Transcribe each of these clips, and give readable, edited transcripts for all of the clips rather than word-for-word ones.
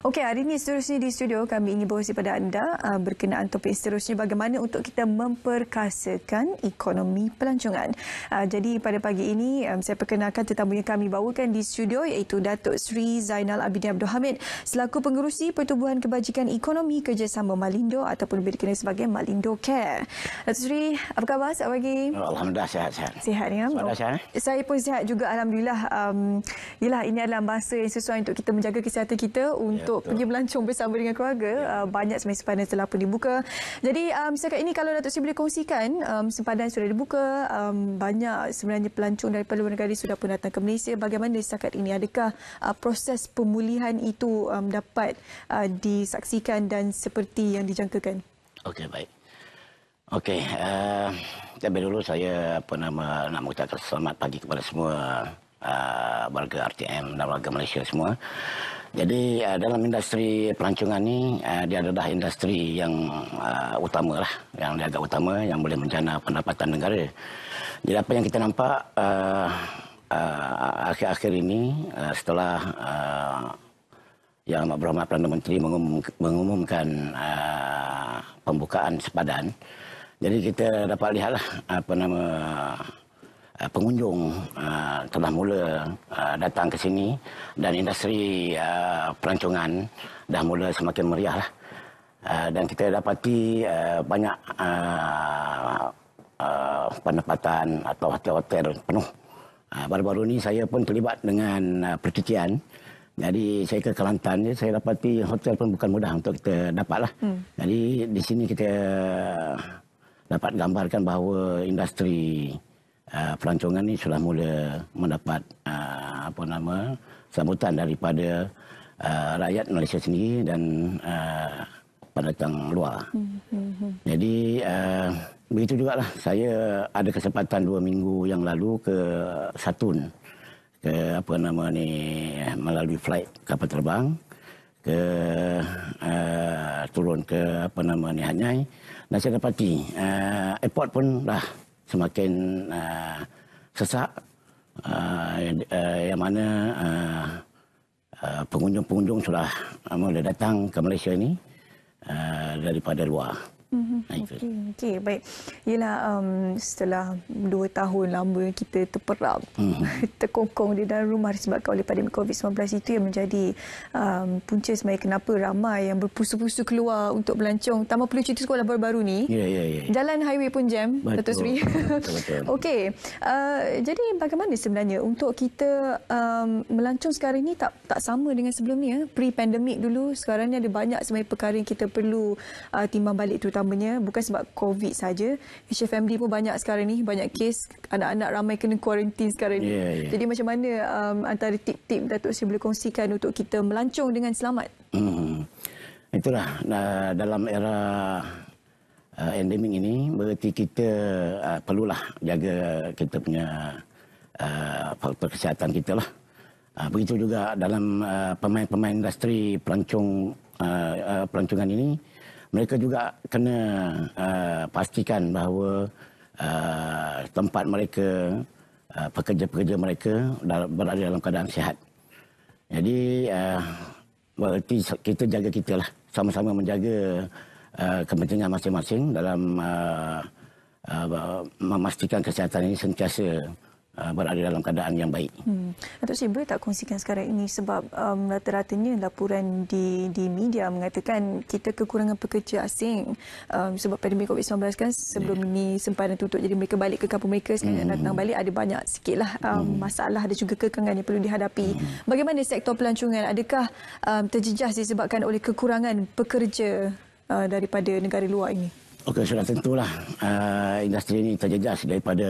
Okey, hari ini seterusnya di studio kami ingin berkongsi pada anda berkenaan topik seterusnya bagaimana untuk kita memperkasakan ekonomi pelancongan. Jadi pada pagi ini saya perkenalkan tetamu yang kami bawakan di studio iaitu Datuk Seri Zainal Abidin Abdul Hamid selaku Pengerusi Pertubuhan Kebajikan Ekonomi Kerjasama Malindo ataupun lebih dikenal sebagai Malindo Care. Datuk Seri, apa khabar? Selamat pagi. Alhamdulillah sihat-sihat. Sihat ya? Saya pun sihat juga alhamdulillah. Yalah, ini adalah masa yang sesuai untuk kita menjaga kesihatan kita untuk pergi melancong bersama dengan keluarga. Banyak sempadan telah pun dibuka. Jadi setakat ini kalau Datuk Seri boleh kongsikan, sempadan sudah dibuka, banyak sebenarnya pelancong daripada luar negara sudah pun datang ke Malaysia. Bagaimana setakat ini? Adakah proses pemulihan itu dapat disaksikan dan seperti yang dijangkakan? Okey, baik. Okey, terlebih dulu saya nak mengucapkan selamat pagi kepada semua warga RTM dan warga Malaysia semua. Jadi dalam industri pelancongan ni dia adalah industri yang utama lah, yang dianggap utama, yang boleh menjana pendapatan negara. Jadi apa yang kita nampak akhir-akhir ini setelah Yang Amat Berhormat Perdana Menteri mengumumkan pembukaan sempadan, jadi kita dapat lihatlah pengunjung telah mula datang ke sini dan industri pelancongan dah mula semakin meriah lah. Dan kita dapati banyak pendapatan atau hotel-hotel penuh. Baru-baru ni saya pun terlibat dengan percucian. Jadi saya ke Kelantan, saya dapati hotel pun bukan mudah untuk kita dapat lah. Jadi di sini kita dapat gambarkan bahawa industri pelancongan ini sudah mula mendapat sambutan daripada rakyat Malaysia sendiri dan pendatang luar. Jadi begitu jugalah saya ada kesempatan 2 minggu yang lalu ke Satun, ke melalui flight kapal terbang ke turun ke Hanyai, dan saya dapati airport pun dah semakin sesak, yang mana pengunjung-pengunjung sudah mula datang ke Malaysia ini daripada luar. Okey, baik. Yalah, setelah 2 tahun lama kita terperap, terkongkong di dalam rumah disebabkan oleh pandemik COVID-19, itu yang menjadi punca sebenarnya kenapa ramai yang berpusu-pusu keluar untuk melancong. Tambah perlu cuti sekolah baru-baru ni. Jalan highway pun jam, Datuk Seri. Okey. Jadi bagaimana sebenarnya untuk kita melancong sekarang ni tak sama dengan sebelum ni, pre-pandemik dulu. Sekarang ni ada banyak sebenarnya perkara yang kita perlu timbang balik, terutamanya bukan sebab COVID saja. HFMD pun banyak sekarang ni, banyak kes anak-anak ramai kena kuarantin sekarang ni. Jadi macam mana antara tip-tip Datuk Seri boleh kongsikan untuk kita melancong dengan selamat? Itulah dalam era endemik ini, berarti kita perlulah jaga kita punya faktor kesihatan kita lah. Begitu juga dalam pemain-pemain industri pelancongan ini, mereka juga kena pastikan bahawa tempat mereka, pekerja-pekerja mereka berada dalam keadaan sihat. Jadi berarti kita jaga kita lah, sama-sama menjaga kepentingan masing-masing dalam memastikan kesihatan ini sentiasa berada dalam keadaan yang baik. Datuk Seri, boleh tak kongsikan sekarang ini, sebab rata-ratanya laporan di media mengatakan kita kekurangan pekerja asing sebab pandemik COVID-19 kan. Sebelum ini sempadan tutup, jadi mereka balik ke kampung mereka. Sekarang datang balik, ada banyak sikitlah masalah, ada juga kekangan yang perlu dihadapi. Bagaimana sektor pelancongan? Adakah terjejas disebabkan oleh kekurangan pekerja daripada negara luar ini? Okey, sudah tentulah industri ini terjejas daripada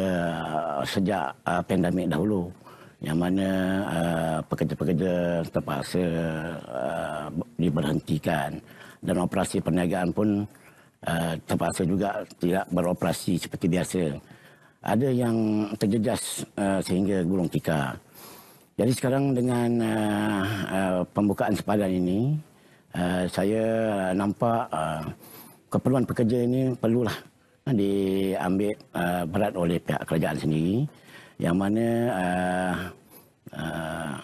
sejak pandemik dahulu, yang mana pekerja-pekerja terpaksa diberhentikan dan operasi perniagaan pun terpaksa juga tidak beroperasi seperti biasa. Ada yang terjejas sehingga gulung tikar. Jadi sekarang dengan pembukaan sempadan ini, saya nampak keperluan pekerja ini perlulah diambil berat oleh pihak kerajaan sendiri, yang mana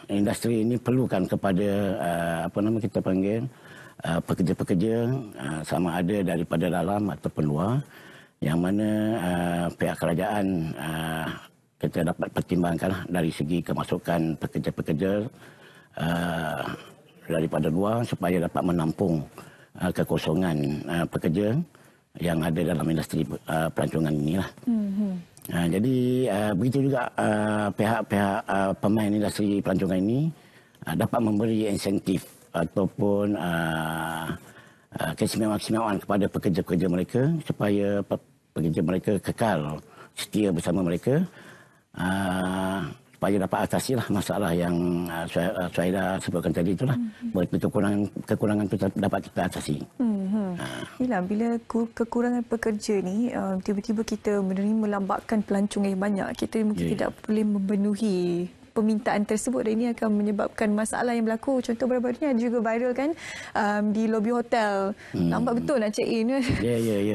industri ini perlukan kepada kita panggil pekerja-pekerja sama ada daripada dalam ataupun luar, yang mana pihak kerajaan kita dapat pertimbangkan dari segi kemasukan pekerja-pekerja daripada luar supaya dapat menampung kekosongan pekerja yang ada dalam industri pelancongan inilah. Jadi begitu juga pihak-pihak pemain industri pelancongan ini dapat memberi insentif ataupun keistimewaan kepada pekerja-pekerja mereka supaya pekerja mereka kekal setia bersama mereka, supaya dapat atasilah masalah yang saya sebutkan tadi itulah. Kekurangan itu dapat kita atasi. Yelah, bila kekurangan pekerja ni tiba-tiba kita menerima lambakan pelancong yang banyak, kita mungkin tidak boleh memenuhi permintaan tersebut, dan ini akan menyebabkan masalah yang berlaku. Contoh baru-baru ni ada juga viral kan, di lobi hotel. Nampak betul nak check in.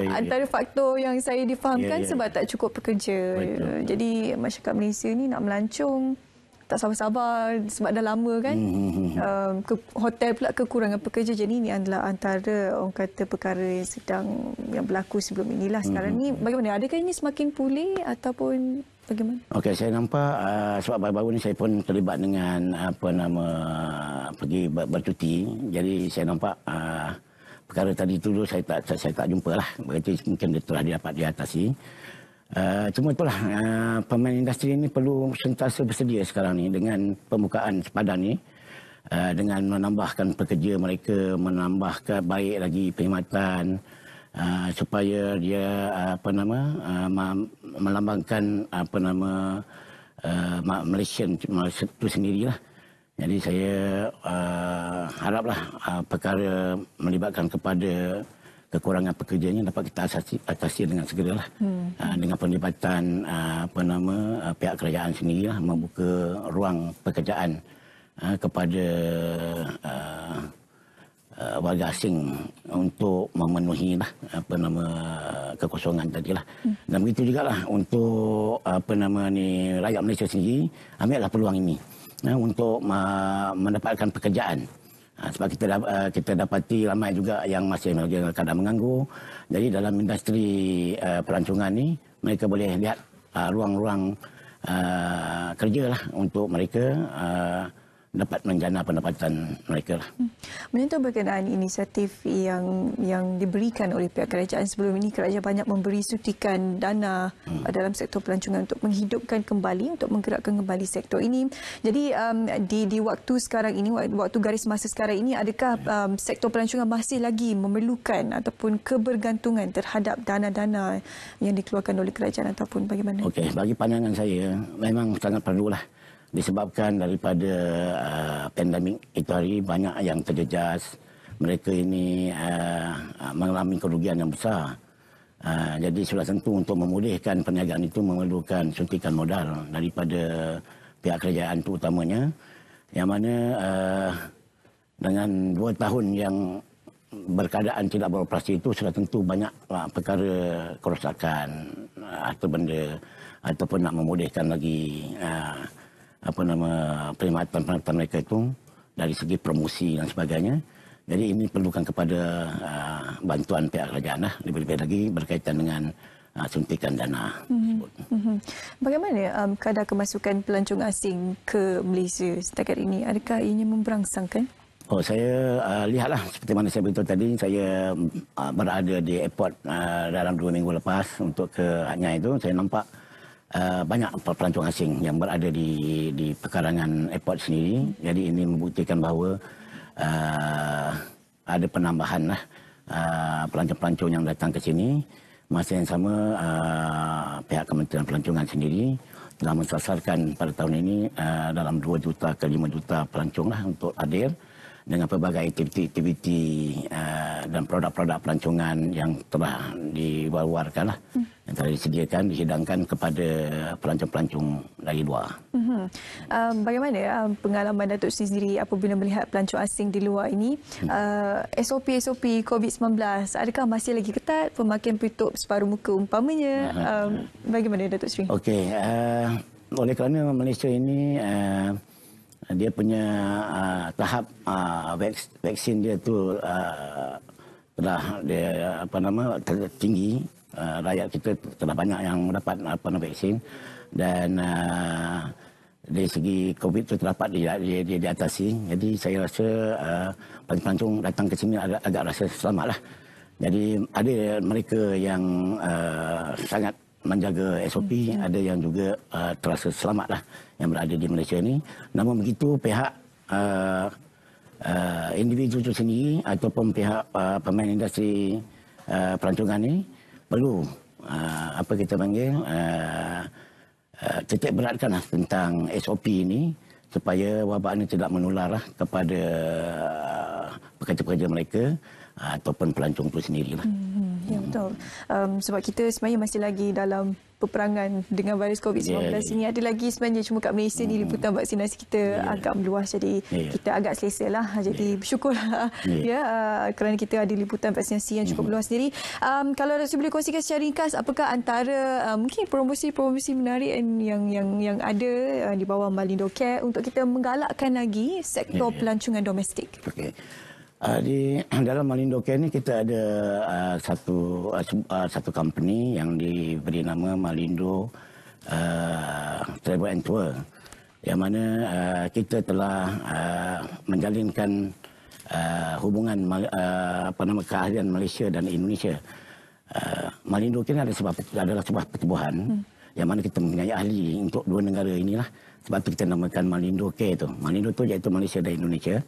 Antara faktor yang saya difahamkan sebab tak cukup pekerja. Jadi masyarakat Malaysia ni nak melancong tak sabar-sabar sebab dah lama kan. Hotel pula kekurangan pekerja. Jadi ini adalah antara orang kata perkara yang berlaku sebelum inilah. Sekarang ni bagaimana? Adakah ini semakin pulih ataupun bagaimana? Okey, saya nampak sebab baru-baru ni saya pun terlibat dengan pergi bercuti. Jadi saya nampak perkara tadi tu saya tak jumpa lah. Berarti mungkin dia telah dapat diatasi. Cuma itulah pemain industri ini perlu sentiasa bersedia sekarang ni dengan pembukaan sepadan ni, dengan menambahkan pekerja mereka, menambahkan baik lagi perkhidmatan, supaya dia melambangkan Malaysia itu sendirilah. Jadi saya haraplah perkara melibatkan kepada kekurangan pekerjanya dapat kita atasi dengan segeralah, dengan penlibatan pihak kerajaan sendirilah, membuka ruang pekerjaan kepada warga asing untuk memenuhi kekosongan tadilah. Dan begitu juga lah untuk rakyat Malaysia sendiri, ambillah peluang ini untuk mendapatkan pekerjaan. Sebab kita dapati ramai juga yang masih dalam keadaan menganggur. Jadi dalam industri pelancongan ni mereka boleh lihat ruang-ruang kerja lah untuk mereka dapat menjana pendapatan mereka lah. Menyentuh berkenaan inisiatif yang diberikan oleh pihak kerajaan sebelum ini, kerajaan banyak memberi suntikan dana dalam sektor pelancongan untuk menghidupkan kembali, untuk menggerakkan kembali sektor ini. Jadi di waktu sekarang ini, waktu garis masa sekarang ini, adakah sektor pelancongan masih lagi memerlukan ataupun kebergantungan terhadap dana-dana yang dikeluarkan oleh kerajaan ataupun bagaimana? Okey, bagi pandangan saya memang sangat perlulah. Disebabkan daripada pandemik itu hari banyak yang terjejas. Mereka ini mengalami kerugian yang besar. Jadi sudah tentu untuk memulihkan perniagaan itu memerlukan suntikan modal daripada pihak kerajaan itu utamanya. Yang mana dengan 2 tahun yang berkeadaan tidak beroperasi itu sudah tentu banyak perkara kerosakan atau benda ataupun nak memulihkan lagi perkhidmatan mereka itu dari segi promosi dan sebagainya. Jadi ini perlukan kepada bantuan pihak kerajaan lah, lebih-lebih lagi berkaitan dengan suntikan dana. Bagaimana kadar kemasukan pelancong asing ke Malaysia setakat ini? Adakah ianya memberangsangkan? Saya lihatlah seperti mana saya beritahu tadi, saya berada di airport dalam 2 minggu lepas untuk ke Hanyai itu. Saya nampak banyak pelancong asing yang berada di pekarangan airport sendiri. Jadi ini membuktikan bahawa ada penambahan lah pelancong-pelancong yang datang ke sini. Masa yang sama pihak Kementerian Pelancongan sendiri telah mensasarkan pada tahun ini dalam 2 juta ke 5 juta pelancong lah untuk hadir dengan pelbagai aktiviti-aktiviti dan produk-produk pelancongan yang telah diwar-warkan lah, yang telah disediakan, dihidangkan kepada pelancong-pelancong dari luar. Bagaimana pengalaman Datuk sendiri apabila melihat pelancong asing di luar ini? SOP-SOP COVID-19 adakah masih lagi ketat? Pemakaian penutup separuh muka umpamanya? Bagaimana Datuk Seri? Okey, oleh kerana Malaysia ini dia punya tahap vaksin dia tu telah dia tinggi, rakyat kita telah banyak yang mendapat vaksin, dan dari segi COVID itu terdapat diatasi. Jadi saya rasa pelancong datang ke sini agak rasa selamatlah. Jadi ada mereka yang sangat menjaga SOP, ada yang juga terasa selamatlah yang berada di Malaysia ini. Namun begitu, pihak individu itu sendiri ataupun pihak pemain industri pelancongan ini perlu apa kita panggil titik beratkanlah tentang SOP ini supaya wabak ini tidak menularlah kepada pekerja-pekerja mereka ataupun pelancong itu sendirilah. Ya, betul. Sebab kita sebenarnya masih lagi dalam peperangan dengan virus COVID-19 ini. Ada lagi sebenarnya, cuma kat Malaysia ni liputan vaksinasi kita agak meluas, jadi kita agak selesa lah. Jadi bersyukurlah kerana kita ada liputan vaksinasi yang cukup luas sendiri. Kalau Datuk boleh kongsikan secara ringkas, apakah antara mungkin promosi-promosi menarik yang ada di bawah Malindo Care untuk kita menggalakkan lagi sektor pelancongan domestik? Okey. Di dalam Malindo Care ni kita ada satu company yang diberi nama Malindo Travel and Tour, yang mana kita telah menjalinkan hubungan keahlian Malaysia dan Indonesia. Malindo Care adalah sebuah pertubuhan yang mana kita mempunyai ahli untuk dua negara inilah. Sebab itu kita namakan Malindo Care tu. Malindo tu iaitu Malaysia dan Indonesia,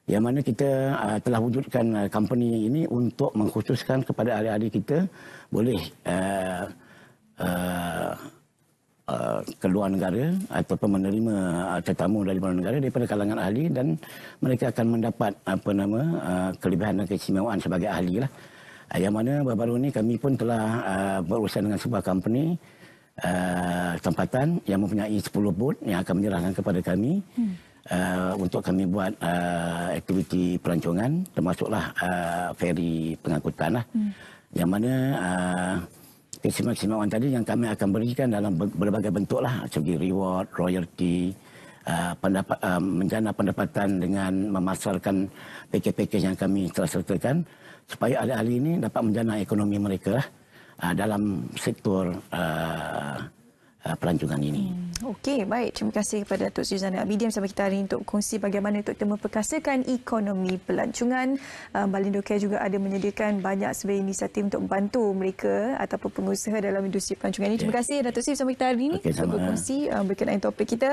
yang mana kita telah wujudkan company ini untuk mengkhususkan kepada ahli-ahli kita boleh ke luar negara ataupun menerima tetamu dari luar negara daripada kalangan ahli, dan mereka akan mendapat kelebihan dan keistimewaan sebagai ahli lah. Yang mana baru-baru ini kami pun telah berurusan dengan sebuah company tempatan yang mempunyai 10 bot yang akan menyerahkan kepada kami untuk kami buat aktiviti pelancongan, termasuklah feri pengangkutan lah. Yang mana keistimewaan tadi yang kami akan berikan dalam berbagai bentuk lah, segi reward, royalty, menjana pendapatan dengan memasarkan pakej-pakej yang kami telah sertakan supaya ahli-ahli ini dapat menjana ekonomi mereka lah dalam sektor pelancongan ini. Okey, baik. Terima kasih kepada Datuk Suzana Abidian bersama kita hari ini untuk kongsi bagaimana untuk kita memperkasakan ekonomi pelancongan. Malindo Care juga ada menyediakan banyak sebenarnya inisiatif untuk membantu mereka ataupun pengusaha dalam industri pelancongan ini. Terima kasih Datuk Suzana bersama kita hari ini untuk berkongsi berkenaan topik kita.